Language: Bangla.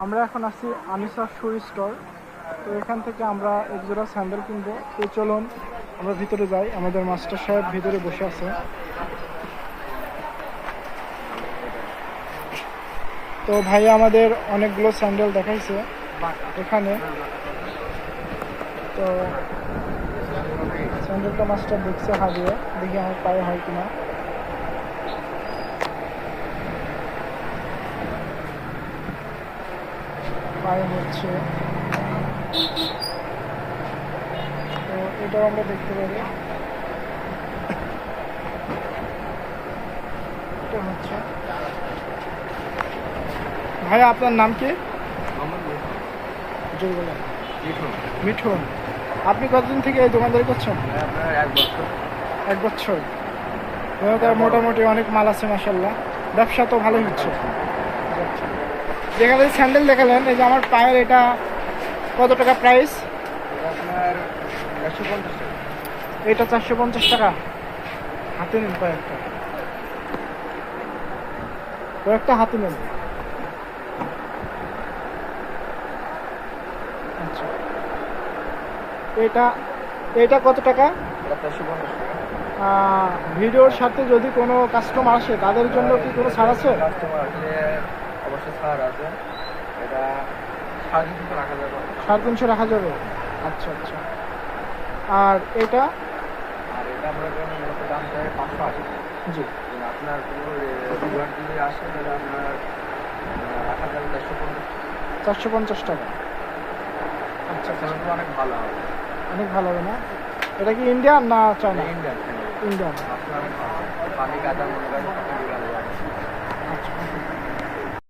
আমরা এখন আছি আনিসা শু স্টোর। তো এখান থেকে আমরা এক জোড়া স্যান্ডেল কিনবো। তো চলুন আমরা ভিতরে যাই। আমাদের মাস্টার সাহেব ভিতরে বসে আছে। তো ভাই আমাদের অনেকগুলো স্যান্ডেল দেখাইছে এখানে। তো স্যান্ডেলটা মাস্টার দেখছে হারিয়ে, দেখি আমার পায়ে হয় কিনা। পায়ে হচ্ছে, তো এটাও আমরা দেখতে পারি। এটা হচ্ছে। ভাই আপনার নাম কি? জোর বলেন। মিঠুন। আপনি কতদিন থেকে এই দোকানদারি করছেন? এক বছর। মোটামুটি অনেক মাল আছে মাশাআল্লাহ, ব্যবসা তো ভালোই হচ্ছে। যেখানে স্যান্ডেল দেখালেন, এই যে আমার পায়ের, এটা কত টাকা প্রাইস? এটা 450 টাকা। হাতে নিন কয়েকটা, হাতে নিন। আচ্ছা, এটা কত টাকা? ভিডিওর সাথে যদি কোনো কাস্টমার আসে তাদের জন্য কি কোনো ছাড় আছে? অবশ্যই ছাড় আছে, এটা 350 রাখা যাবে। 350 রাখা যাবে। আচ্ছা আচ্ছা। আর এটা আমরা মূলত দাম চাই 580। জি। আপনার কোনো রেগুলার যদি আসে তাহলে আপনার রাখা যাবে 450 টাকা। আচ্ছা, অনেক ভালো হবে। অনেক ভালো হবে না? এটা কি ইন্ডিয়ান না চায়না? ইন্ডিয়ান। ইন্ডিয়ান। আপনার পানি কাদা মনে করেন